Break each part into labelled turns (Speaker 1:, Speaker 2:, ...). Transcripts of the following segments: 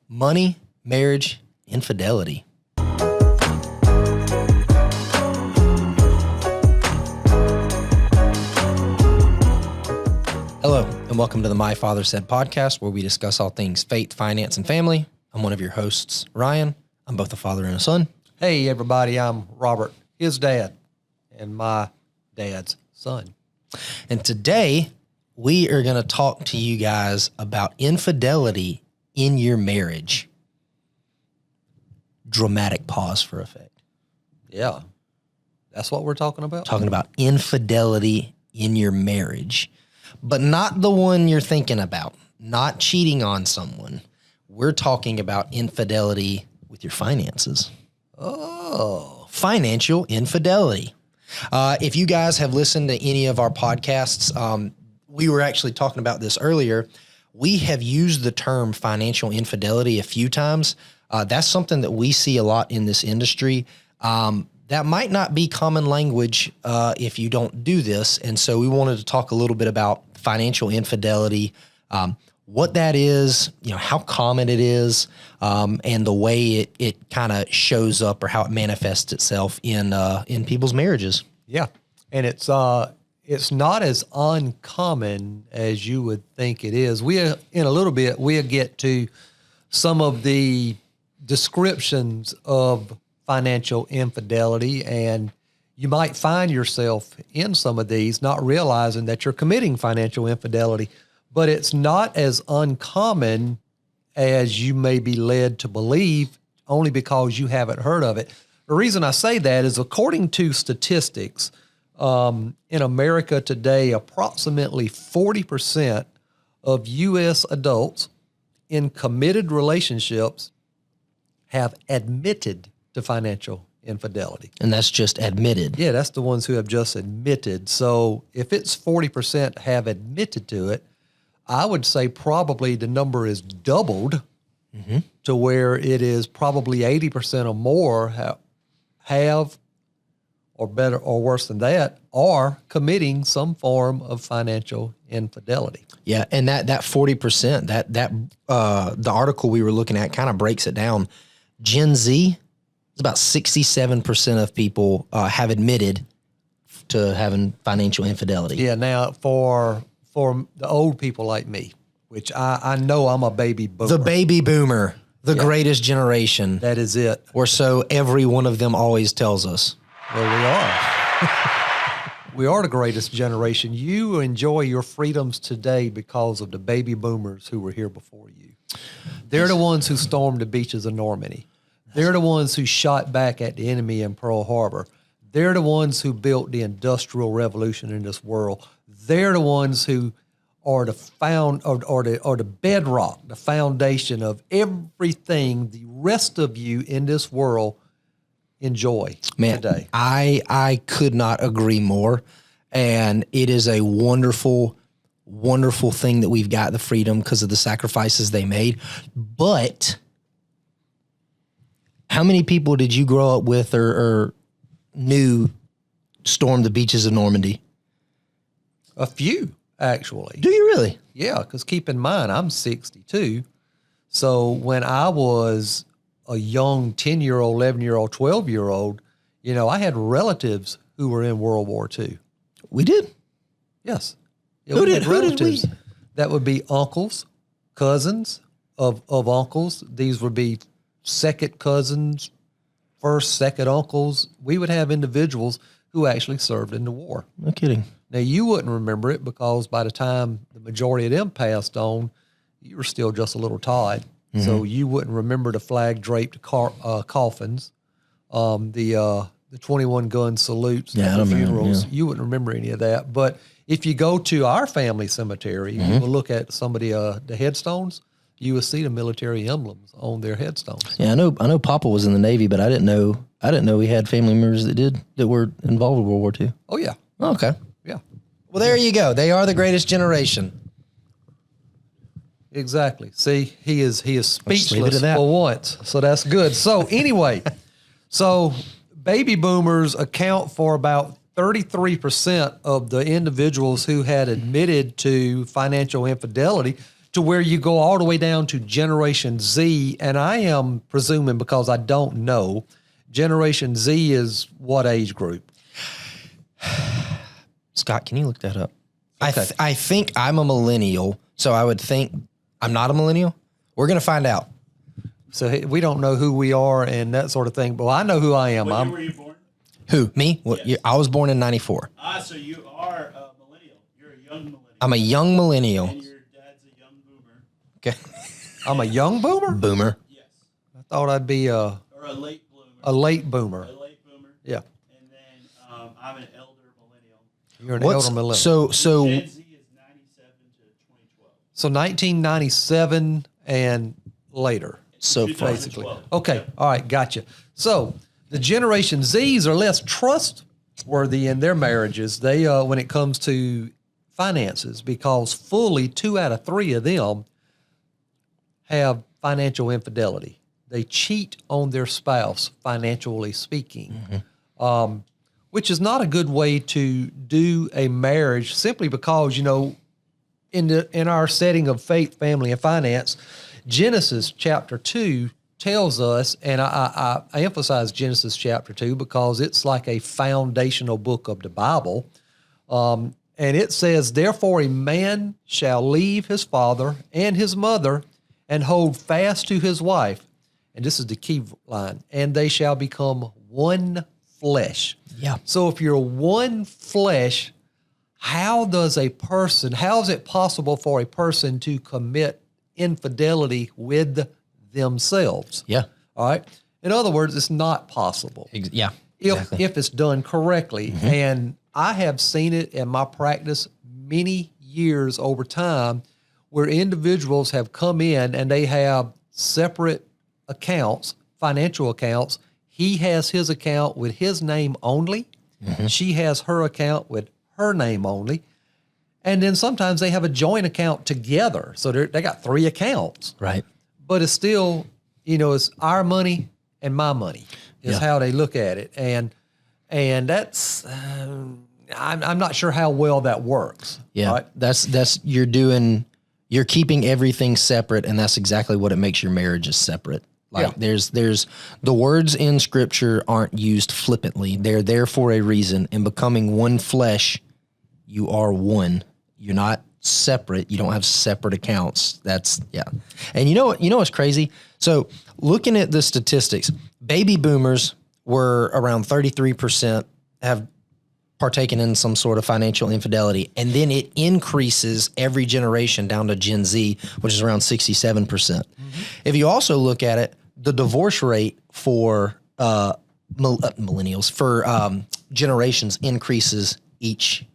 Speaker 1: money, marriage, infidelity. Hello, and welcome to the My Father Said podcast, where we discuss all things faith, finance, and family. I'm one of your hosts, Ryan. I'm both a father and a son.
Speaker 2: Hey, everybody, I'm Robert, his dad, and my dad's son.
Speaker 1: And today, we are going to talk to you guys about infidelity in your marriage. Dramatic pause for effect.
Speaker 2: Yeah, that's what we're talking about?
Speaker 1: Talking about infidelity in your marriage, but not the one you're thinking about, not cheating on someone. We're talking about infidelity with your finances.
Speaker 2: Oh.
Speaker 1: Financial infidelity. If you guys have listened to any of our podcasts, we were actually talking about this earlier. We have used the term financial infidelity a few times. That's something that we see a lot in this industry. That might not be common language if you don't do this. And so we wanted to talk a little bit about financial infidelity, what that is, how common it is, and the way it kind of shows up or how it manifests itself in people's marriages.
Speaker 2: Yeah, and it's not as uncommon as you would think it is. In a little bit, we'll get to some of the descriptions of financial infidelity, and you might find yourself in some of these, not realizing that you're committing financial infidelity, but it's not as uncommon as you may be led to believe only because you haven't heard of it. The reason I say that is according to statistics, in America today, approximately 40% of U.S. adults in committed relationships have admitted to financial infidelity.
Speaker 1: And that's just admitted.
Speaker 2: Yeah, that's the ones who have just admitted. So if it's 40% have admitted to it, I would say probably the number is doubled to where it is probably 80% or more have or better or worse than that, are committing some form of financial infidelity.
Speaker 1: Yeah, and that 40%, the article we were looking at kind of breaks it down. Gen Z, it's about 67% of people have admitted to having financial infidelity.
Speaker 2: Yeah, now for the old people like me, which I know I'm a baby boomer.
Speaker 1: The baby boomer, the greatest generation.
Speaker 2: That is it.
Speaker 1: Or so every one of them always tells us.
Speaker 2: Well, we are. We are the greatest generation. You enjoy your freedoms today because of the baby boomers who were here before you. They're the ones who stormed the beaches of Normandy. They're the ones who shot back at the enemy in Pearl Harbor. They're the ones who built the Industrial Revolution in this world. They're the ones who are the bedrock, the foundation of everything the rest of you in this world enjoy today.
Speaker 1: I could not agree more. And it is a wonderful, wonderful thing that we've got the freedom because of the sacrifices they made. But how many people did you grow up with or knew stormed the beaches of Normandy?
Speaker 2: A few, actually.
Speaker 1: Do you really?
Speaker 2: Yeah, because keep in mind, I'm 62. So when I was a young 10-year-old, 11-year-old, 12-year-old, I had relatives who were in World War II.
Speaker 1: We did?
Speaker 2: Yes. Yeah,
Speaker 1: Who did we?
Speaker 2: That would be uncles, cousins of uncles. These would be second cousins, first, second uncles. We would have individuals who actually served in the war.
Speaker 1: No kidding.
Speaker 2: Now, you wouldn't remember it because by the time the majority of them passed on, you were still just a little Todd. Mm-hmm. So you wouldn't remember the flag-draped coffins, the 21-gun salutes at the funerals. You wouldn't remember any of that. But if you go to our family cemetery, you will look at some of the headstones, you will see the military emblems on their headstones.
Speaker 1: Yeah, I know Papa was in the Navy, but I didn't know we had family members that were involved with World War II.
Speaker 2: Oh, yeah.
Speaker 1: Oh, okay.
Speaker 2: Yeah.
Speaker 1: Well, there you go. They are the greatest generation.
Speaker 2: Exactly. See, he is speechless for once. So that's good. So anyway, baby boomers account for about 33% of the individuals who had admitted to financial infidelity, to where you go all the way down to Generation Z. And I am presuming, because I don't know, Generation Z is what age group?
Speaker 1: Scott, can you look that up?
Speaker 2: Okay.
Speaker 1: I think I'm a millennial, so I would think I'm not a millennial. We're going to find out.
Speaker 2: So we don't know who we are and that sort of thing, but I know who I am.
Speaker 3: What year were you born?
Speaker 1: Who? Me? What,
Speaker 3: Yes.
Speaker 1: I was born in 94.
Speaker 3: So you are a millennial. You're a young millennial.
Speaker 1: I'm a young millennial.
Speaker 3: And your dad's a young boomer.
Speaker 1: Okay.
Speaker 2: I'm a young boomer?
Speaker 1: Boomer.
Speaker 3: Yes.
Speaker 2: I thought I'd be
Speaker 3: Or a late bloomer.
Speaker 2: a late boomer.
Speaker 3: A late boomer.
Speaker 2: Yeah.
Speaker 3: And then I'm an elder millennial.
Speaker 2: You're an
Speaker 1: What's,
Speaker 2: elder millennial.
Speaker 1: so
Speaker 3: Gen Z is 97 to 2012.
Speaker 2: So 1997 and later.
Speaker 1: So far.
Speaker 2: Basically.
Speaker 3: 2012.
Speaker 2: Okay. All right. Gotcha. So the Generation Zs are less trustworthy in their marriages. They, when it comes to finances, because fully 2 out of 3 of them have financial infidelity. They cheat on their spouse, financially speaking, which is not a good way to do a marriage, simply because, in our setting of faith, family, and finance, Genesis chapter 2 tells us, and I emphasize Genesis chapter 2 because it's like a foundational book of the Bible. And it says, therefore a man shall leave his father and his mother and hold fast to his wife. And this is the key line. And they shall become one flesh.
Speaker 1: Yeah.
Speaker 2: So if you're one flesh, how is it possible for a person to commit infidelity with themselves?
Speaker 1: Yeah.
Speaker 2: All right. In other words, it's not possible
Speaker 1: Yeah.
Speaker 2: if it's done correctly. And I have seen it in my practice many years over time where individuals have come in and they have separate accounts, financial accounts. He has his account with his name only. She has her account with her name only. And then sometimes they have a joint account together. So they got 3 accounts.
Speaker 1: Right.
Speaker 2: But it's still, it's our money and my money is
Speaker 1: Yeah.
Speaker 2: how they look at it. And that's, I'm not sure how well that works.
Speaker 1: Yeah.
Speaker 2: Right?
Speaker 1: That's you're keeping everything separate, and that's exactly what it makes your marriages separate. Like there's the words in scripture aren't used flippantly. They're there for a reason. And becoming one flesh, you are one. You're not separate. You don't have separate accounts. And you know what's crazy? So looking at the statistics, baby boomers were around 33% have partaken in some sort of financial infidelity. And then it increases every generation down to Gen Z, which is around 67%. If you also look at it, the divorce rate for millennials, for generations, increases each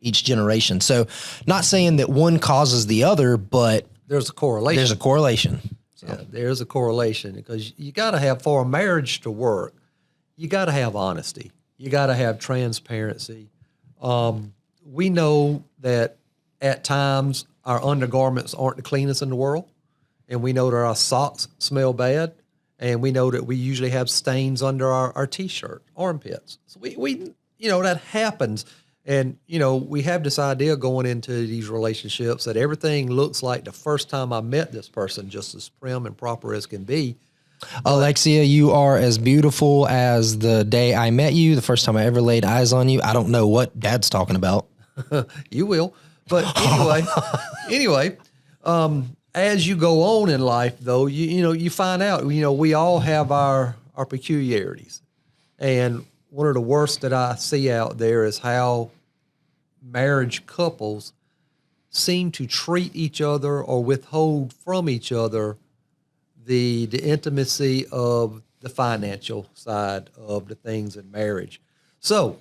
Speaker 1: generation. So not saying that one causes the other, but
Speaker 2: There's a correlation.
Speaker 1: there's a correlation.
Speaker 2: Yeah, there's a correlation because you got to have, for a marriage to work, you got to have honesty. You got to have transparency. We know that at times our undergarments aren't the cleanest in the world, and we know that our socks smell bad, and we know that we usually have stains under our T-shirt, armpits. So we that happens. And, we have this idea going into these relationships that everything looks like the first time I met this person, just as prim and proper as can be.
Speaker 1: Alexia, you are as beautiful as the day I met you, the first time I ever laid eyes on you. I don't know what Dad's talking about.
Speaker 2: You will. But anyway, as you go on in life, though, you find out, we all have our peculiarities. And one of the worst that I see out there is how marriage couples seem to treat each other or withhold from each other the intimacy of the financial side of the things in marriage. So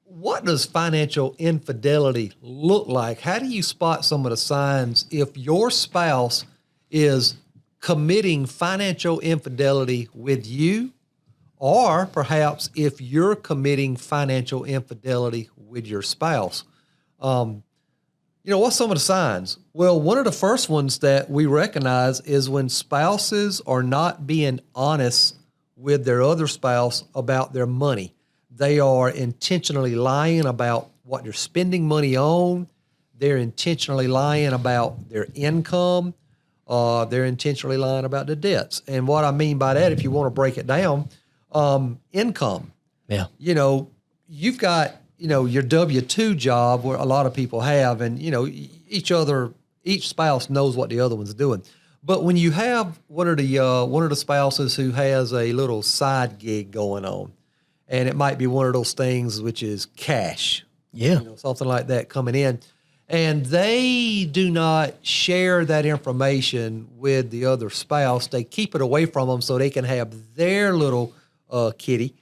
Speaker 2: what does financial infidelity look like? How do you spot some of the signs if your spouse is committing financial infidelity with you, or perhaps if you're committing financial infidelity with your spouse? What's some of the signs? Well, one of the first ones that we recognize is when spouses are not being honest with their other spouse about their money. They are intentionally lying about what they're spending money on. they're intentionally lying about their income. They're intentionally lying about their debts. And what I mean by that, if you want to break it down, income.
Speaker 1: Yeah.
Speaker 2: You know, you've got, you know, your W-2 job where a lot of people have, and, you know, each spouse knows what the other one's doing. But when you have one of the spouses who has a little side gig going on, and it might be one of those things which is cash,
Speaker 1: Yeah.
Speaker 2: you know, something like that coming in, and they do not share that information with the other spouse. They keep it away from them so they can have their little kitty.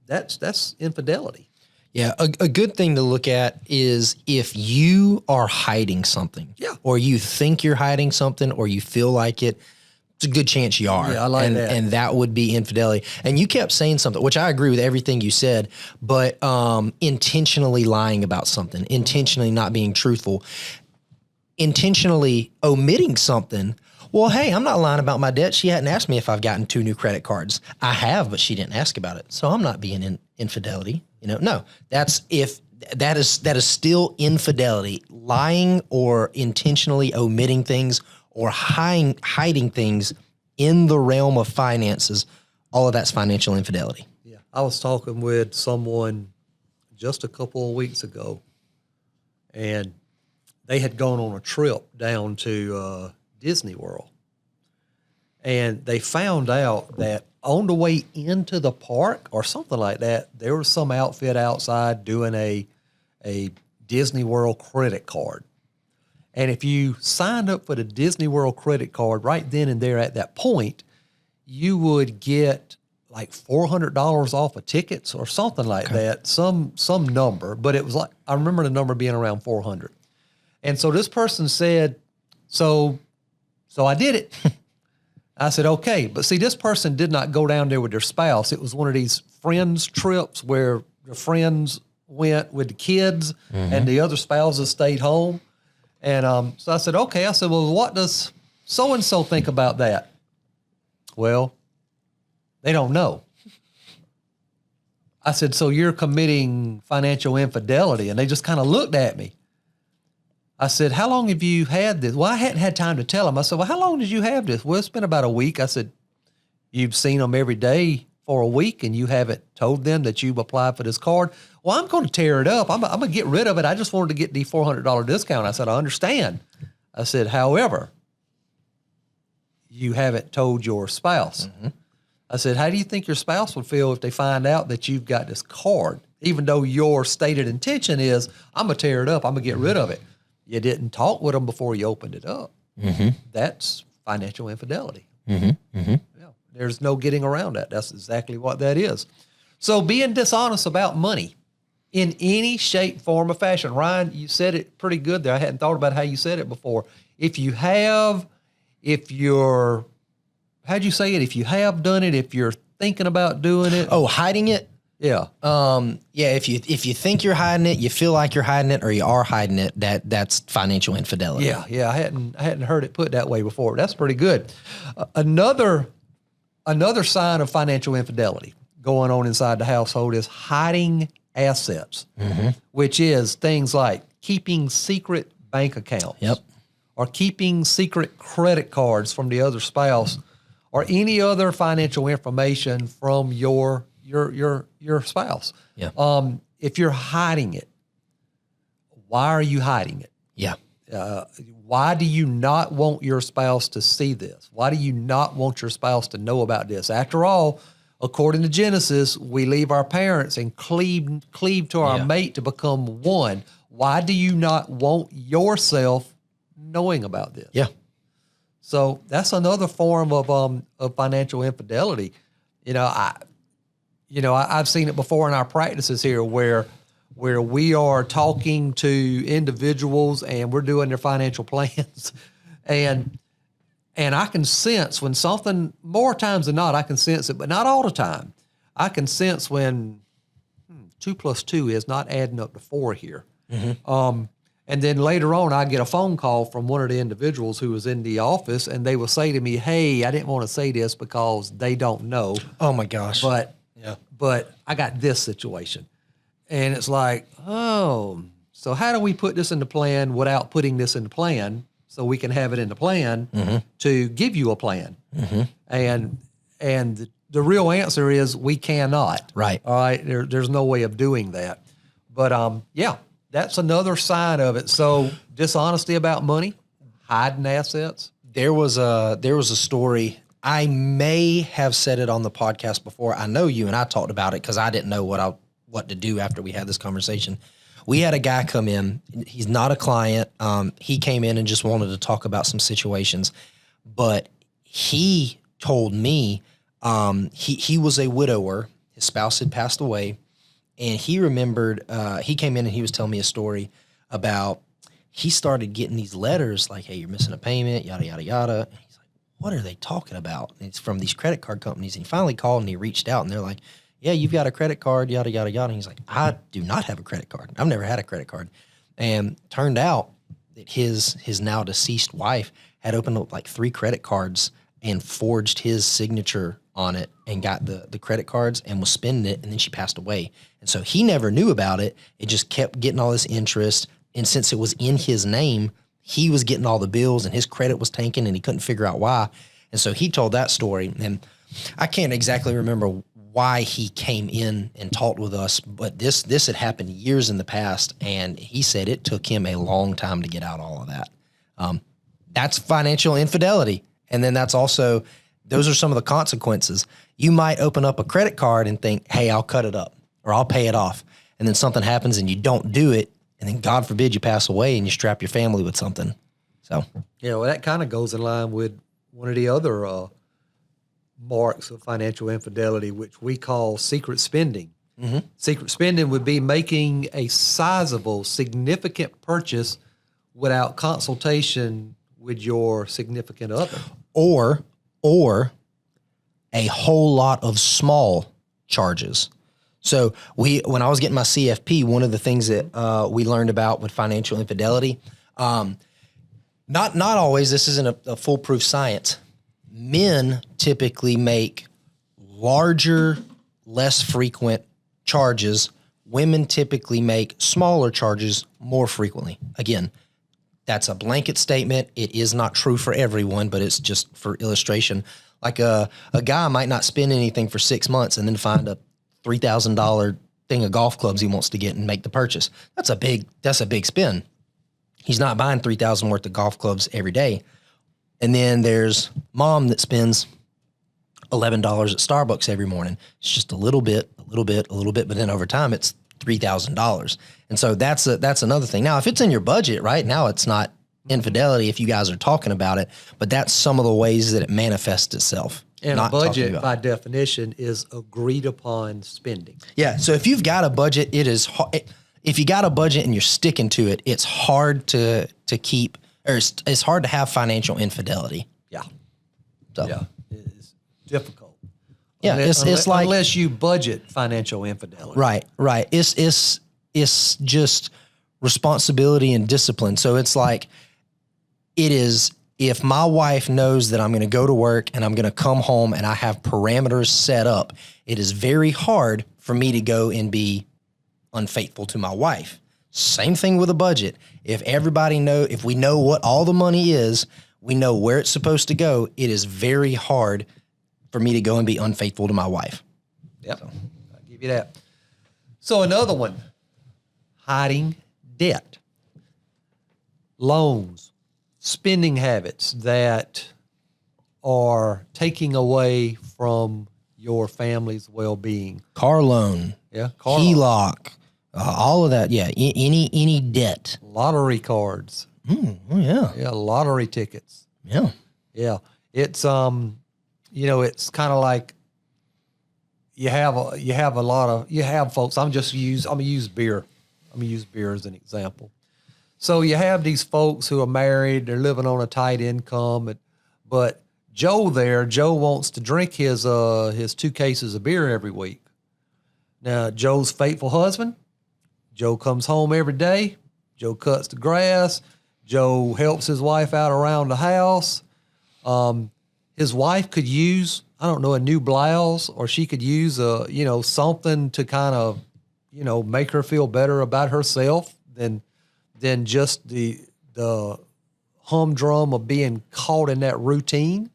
Speaker 2: That's infidelity.
Speaker 1: Yeah, a good thing to look at is if you are hiding something,
Speaker 2: Yeah.
Speaker 1: or you think you're hiding something, or you feel like it, it's a good chance you are.
Speaker 2: Yeah, I like
Speaker 1: and,
Speaker 2: that.
Speaker 1: And that would be infidelity. And you kept saying something, which I agree with everything you said, but intentionally lying about something, intentionally not being truthful, intentionally omitting something. Well, hey, I'm not lying about my debt. She hadn't asked me if I've gotten 2 new credit cards. I have, but she didn't ask about it. So I'm not being infidelity. You know, no, that is still infidelity, lying or intentionally omitting things or hiding things in the realm of finances. All of that's financial infidelity.
Speaker 2: Yeah. I was talking with someone just a couple of weeks ago, and they had gone on a trip down to Disney World. And they found out that on the way into the park or something like that, there was some outfit outside doing a Disney World credit card. And if you signed up for the Disney World credit card right then and there at that point, you would get like $400 off of tickets or something like that, some number. But it was like, I remember the number being around 400. And so this person said, so I did it. I said, okay. But see, this person did not go down there with their spouse. It was one of these friends trips where the friends went with the kids and the other spouses stayed home. And so I said, okay. I said, well, what does so-and-so think about that? Well, they don't know. I said, so you're committing financial infidelity. And they just kind of looked at me. I said, how long have you had this? Well, I hadn't had time to tell them. I said, well, how long did you have this? Well, it's been about a week. I said, you've seen them every day for a week and you haven't told them that you've applied for this card. Well, I'm going to tear it up. I'm going to get rid of it. I just wanted to get the $400 discount. I said, I understand. I said, however, you haven't told your spouse. I said, how do you think your spouse would feel if they find out that you've got this card, even though your stated intention is, I'm going to tear it up. I'm going to get rid of it. You didn't talk with them before you opened it up. That's financial infidelity. Yeah, there's no getting around that. That's exactly what that is. So being dishonest about money in any shape, form, or fashion. Ryan, you said it pretty good there. I hadn't thought about how you said it before. If you'd you say it? If you have done it, if you're thinking about doing it.
Speaker 1: Oh, hiding it?
Speaker 2: Yeah.
Speaker 1: Yeah, if you think you're hiding it, you feel like you're hiding it, or you are hiding it, that's financial infidelity.
Speaker 2: Yeah. I hadn't heard it put that way before. That's pretty good. Another sign of financial infidelity going on inside the household is hiding assets, which is things like keeping secret bank accounts.
Speaker 1: Yep.
Speaker 2: Or keeping secret credit cards from the other spouse, or any other financial information from your spouse.
Speaker 1: Yeah.
Speaker 2: If you're hiding it, why are you hiding it?
Speaker 1: Yeah.
Speaker 2: Why do you not want your spouse to see this? Why do you not want your spouse to know about this? After all, according to Genesis, we leave our parents and cleave to our mate to become one. Why do you not want yourself knowing about this?
Speaker 1: Yeah.
Speaker 2: So that's another form of financial infidelity. I've seen it before in our practices here where we are talking to individuals and we're doing their financial plans, and I can sense when something, more times than not, I can sense it, but not all the time. I can sense when 2 + 2 is not adding up to 4 here. And then later on, I get a phone call from one of the individuals who was in the office, and they will say to me, hey, I didn't want to say this because they don't know.
Speaker 1: Oh my gosh.
Speaker 2: But I got this situation. And it's like, oh, So how do we put this in the plan without putting this in the plan so we can have it in the plan to give you a plan? And the real answer is we cannot.
Speaker 1: Right.
Speaker 2: All right. There's no way of doing that. But yeah, that's another side of it. So dishonesty about money, hiding assets.
Speaker 1: There was a story. I may have said it on the podcast before. I know you and I talked about it because I didn't know what to do after we had this conversation. We had a guy come in. He's not a client. He came in and just wanted to talk about some situations, but he told me he was a widower. His spouse had passed away, and he remembered. He came in and he was telling me a story about he started getting these letters like, "Hey, you're missing a payment," yada yada yada. And he's like, "What are they talking about?" And it's from these credit card companies. And he finally called and he reached out, and they're like, "Yeah, you've got a credit card, yada, yada, yada." And he's like, "I do not have a credit card. I've never had a credit card." And turned out that his now deceased wife had opened up like 3 credit cards and forged his signature on it and got the credit cards and was spending it, and then she passed away. And so he never knew about it. It just kept getting all this interest. And since it was in his name, he was getting all the bills and his credit was tanking and he couldn't figure out why. And so he told that story. And I can't exactly remember why he came in and talked with us, but this had happened years in the past, and he said it took him a long time to get out all of that. That's financial infidelity. And then that's also, those are some of the consequences. You might open up a credit card and think, "Hey, I'll cut it up or I'll pay it off." And then something happens and you don't do it. And then God forbid you pass away and you strap your family with something. So,
Speaker 2: Yeah, well, that kind of goes in line with one of the other marks of financial infidelity, which we call secret spending. Secret spending would be making a sizable, significant purchase without consultation with your significant other.
Speaker 1: or a whole lot of small charges. So when I was getting my CFP, one of the things that we learned about with financial infidelity, not always, this isn't a foolproof science. Men typically make larger, less frequent charges. Women typically make smaller charges more frequently. Again, that's a blanket statement. It is not true for everyone, but it's just for illustration. Like a guy might not spend anything for 6 months and then find a $3,000 thing of golf clubs he wants to get and make the purchase. That's a big spend. He's not buying $3,000 worth of golf clubs every day. And then there's mom that spends $11 at Starbucks every morning. It's just a little bit, but then over time it's $3,000. And so that's another thing. Now, if it's in your budget, right now, it's not infidelity if you guys are talking about it, but that's some of the ways that it manifests itself.
Speaker 2: And a budget, by definition, is agreed upon spending.
Speaker 1: Yeah. So if you've got a budget, it is if you got a budget and you're sticking to it, it's hard to keep, or it's hard to have financial infidelity.
Speaker 2: Yeah.
Speaker 1: So
Speaker 2: Yeah. It's difficult.
Speaker 1: yeah, it's like,
Speaker 2: unless you budget financial infidelity.
Speaker 1: right. It's just responsibility and discipline. So it's like, it is, if my wife knows that I'm going to go to work and I'm going to come home and I have parameters set up, it is very hard for me to go and be unfaithful to my wife. Same thing with a budget. If we know what all the money is, we know where it's supposed to go, it is very hard for me to go and be unfaithful to my wife.
Speaker 2: Yep. I'll give you that. So another one, hiding debt, loans, spending habits that are taking away from your family's well-being.
Speaker 1: Car loan,
Speaker 2: Yeah.
Speaker 1: HELOC, all of that. Yeah. Any debt.
Speaker 2: Lottery cards.
Speaker 1: Oh yeah.
Speaker 2: Yeah. Lottery tickets.
Speaker 1: Yeah.
Speaker 2: Yeah. It's, it's kind of like you have folks. I'm gonna use beer. I'm gonna use beer as an example. So you have these folks who are married, they're living on a tight income, but Joe wants to drink his 2 cases of beer every week. Now, Joe's faithful husband, Joe comes home every day, Joe cuts the grass, Joe helps his wife out around the house. His wife could use, a new blouse, or she could use something to kind of, make her feel better about herself than than just the humdrum of being caught in that routine.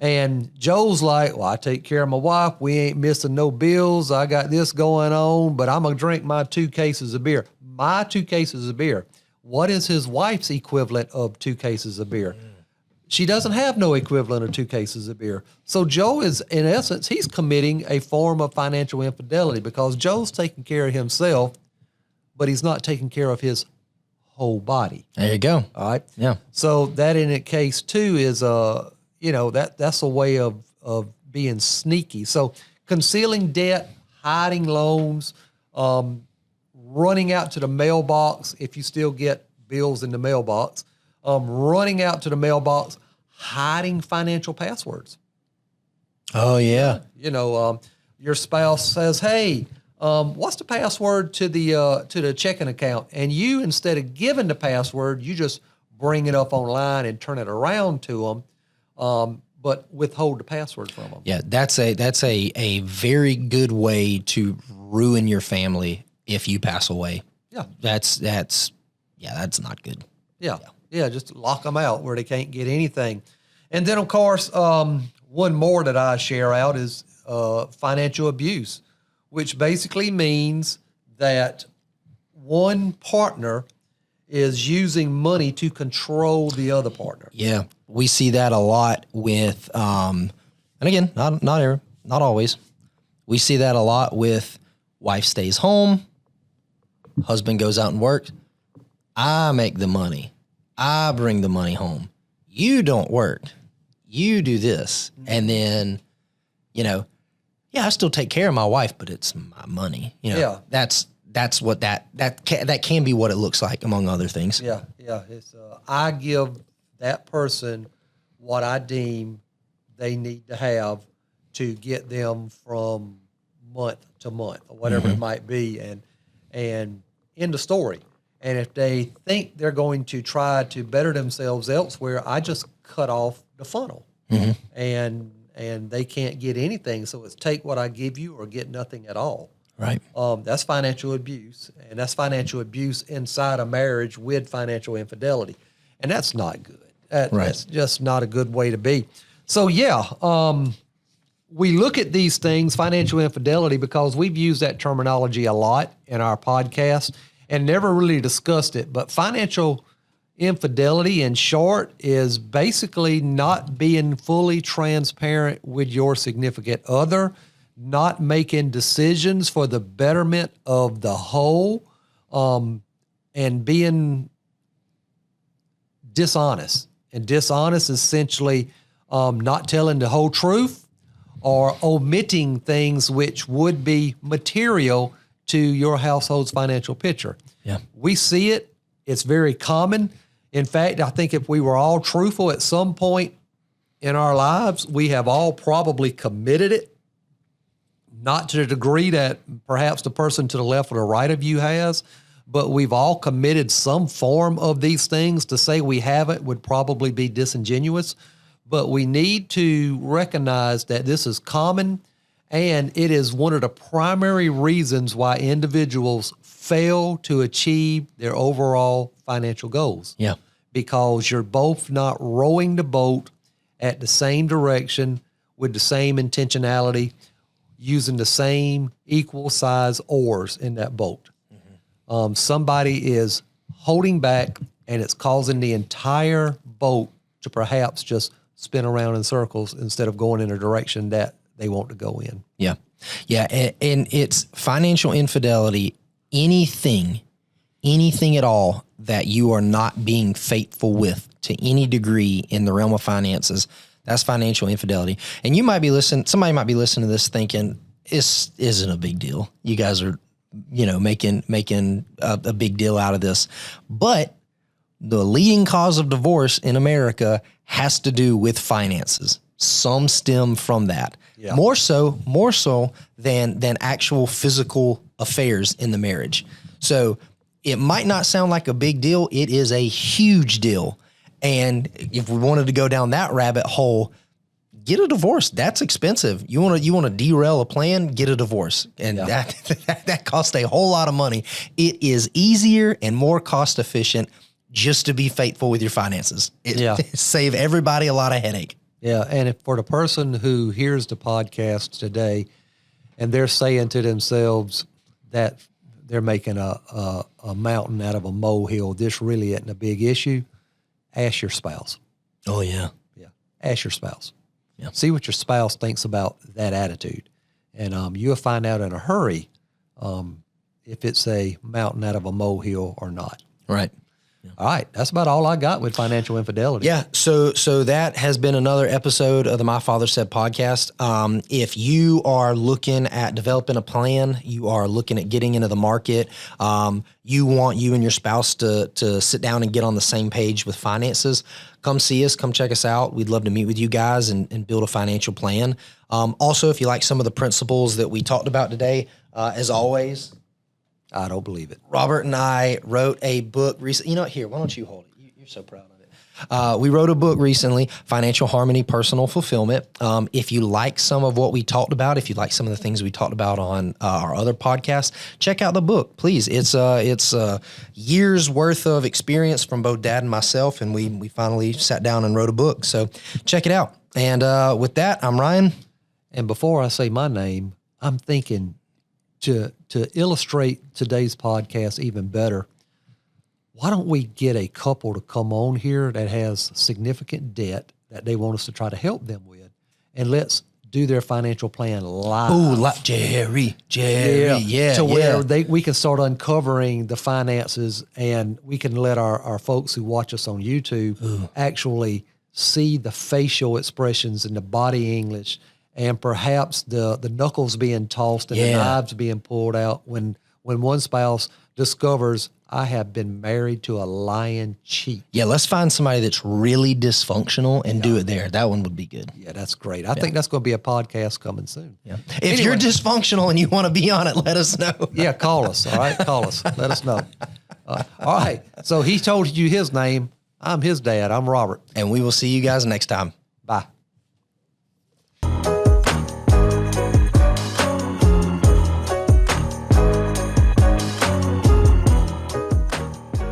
Speaker 2: And Joe's like, well, I take care of my wife. We ain't missing no bills. I got this going on, but I'm going to drink my 2 cases of beer. My 2 cases of beer. What is his wife's equivalent of 2 cases of beer? She doesn't have no equivalent of 2 cases of beer. So Joe is, in essence, he's committing a form of financial infidelity because Joe's taking care of himself, but he's not taking care of his whole body.
Speaker 1: There you go.
Speaker 2: All right.
Speaker 1: Yeah.
Speaker 2: So that in a case too is that's a way of being sneaky. So concealing debt, hiding loans, running out to the mailbox if you still get bills in the mailbox, running out to the mailbox, hiding financial passwords.
Speaker 1: Oh yeah.
Speaker 2: Your spouse says, "Hey, what's the password to the checking account?" And you, instead of giving the password, you just bring it up online and turn it around to them, but withhold the password from them.
Speaker 1: Yeah, that's a very good way to ruin your family if you pass away.
Speaker 2: Yeah.
Speaker 1: That's not good.
Speaker 2: Yeah, just lock them out where they can't get anything. And then, of course, one more that I share out is financial abuse, which basically means that one partner is using money to control the other partner.
Speaker 1: Yeah, we see that a lot with, and again, not always. We see that a lot with wife stays home, husband goes out and works. I make the money. I bring the money home. You don't work. You do this. And then, I still take care of my wife, but it's my money. That's what that can be what it looks like, among other things.
Speaker 2: Yeah. It's I give that person what I deem they need to have to get them from month to month or whatever it might be, and end the story. And if they think they're going to try to better themselves elsewhere, I just cut off the funnel, and they can't get anything. So it's take what I give you or get nothing at all.
Speaker 1: Right.
Speaker 2: That's financial abuse, and that's financial abuse inside a marriage with financial infidelity, and that's not good. That's just not a good way to be. So we look at these things, financial infidelity, because we've used that terminology a lot in our podcast and never really discussed it. But financial infidelity, in short, is basically not being fully transparent with your significant other, not making decisions for the betterment of the whole, and being dishonest. And dishonest is essentially not telling the whole truth or omitting things which would be material to your household's financial picture.
Speaker 1: Yeah.
Speaker 2: We see it. It's very common. In fact, I think if we were all truthful at some point in our lives, we have all probably committed it, not to the degree that perhaps the person to the left or the right of you has, but we've all committed some form of these things. To say we haven't would probably be disingenuous, but we need to recognize that this is common, and it is one of the primary reasons why individuals fail to achieve their overall financial goals.
Speaker 1: Yeah.
Speaker 2: Because you're both not rowing the boat at the same direction with the same intentionality, using the same equal size oars in that boat. Somebody is holding back, and it's causing the entire boat to perhaps just spin around in circles instead of going in a direction that they want to go in.
Speaker 1: Yeah. Yeah. And it's financial infidelity, anything at all that you are not being faithful with to any degree in the realm of finances, that's financial infidelity. And you might be somebody might be listening to this thinking, this isn't a big deal. You guys are, making a big deal out of this. But the leading cause of divorce in America has to do with finances. Some stem from that. Yeah. More so than actual physical affairs in the marriage. So it might not sound like a big deal. It is a huge deal. And if we wanted to go down that rabbit hole, get a divorce. That's expensive. You want to derail a plan, get a divorce. And that costs a whole lot of money. It is easier and more cost efficient just to be faithful with your finances. Save everybody a lot of headache.
Speaker 2: Yeah. And for the person who hears the podcast today and they're saying to themselves that they're making a mountain out of a molehill, this really isn't a big issue, ask your spouse.
Speaker 1: Oh, yeah.
Speaker 2: Yeah. Ask your spouse.
Speaker 1: Yeah.
Speaker 2: See what your spouse thinks about that attitude. And you'll find out in a hurry if it's a mountain out of a molehill or not.
Speaker 1: Right.
Speaker 2: Yeah. All right. That's about all I got with financial infidelity.
Speaker 1: Yeah. So that has been another episode of the My Father Said podcast. If you are looking at developing a plan, you are looking at getting into the market, you want you and your spouse to sit down and get on the same page with finances, come see us, come check us out. We'd love to meet with you guys and build a financial plan. Also, if you like some of the principles that we talked about today, as always,
Speaker 2: I don't believe it.
Speaker 1: Robert and I wrote a book recently. You know what? Here, why don't you hold it? You're so proud of it. We wrote a book recently, Financial Harmony, Personal Fulfillment. If you like some of what we talked about, if you like some of the things we talked about on our other podcasts, check out the book, please. It's years worth of experience from both Dad and myself, and we finally sat down and wrote a book. So check it out. And with that, I'm Ryan.
Speaker 2: And before I say my name, I'm thinking to illustrate today's podcast even better, why don't we get a couple to come on here that has significant debt that they want us to try to help them with, and let's do their financial plan live.
Speaker 1: Ooh, like Jerry,
Speaker 2: to where we can start uncovering the finances, and we can let our folks who watch us on YouTube actually see the facial expressions and the body English, and perhaps the knuckles being tossed and the knives being pulled out when one spouse discovers, I have been married to a lying cheat.
Speaker 1: Yeah, let's find somebody that's really dysfunctional and do it there. That one would be good.
Speaker 2: Yeah, that's great. I think that's going to be a podcast coming soon.
Speaker 1: Yeah. If you're dysfunctional and you want to be on it, let us know.
Speaker 2: Yeah, call us. All right, call us. Let us know. All right. So he told you his name. I'm his dad. I'm Robert.
Speaker 1: And we will see you guys next time.
Speaker 2: Bye.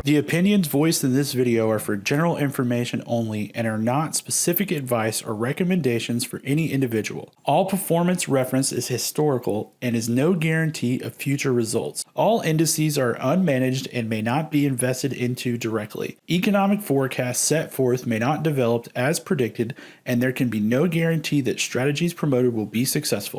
Speaker 3: The opinions voiced in this video are for general information only and are not specific advice or recommendations for any individual. All performance reference is historical and is no guarantee of future results. All indices are unmanaged and may not be invested into directly. Economic forecasts set forth may not develop as predicted, and there can be no guarantee that strategies promoted will be successful.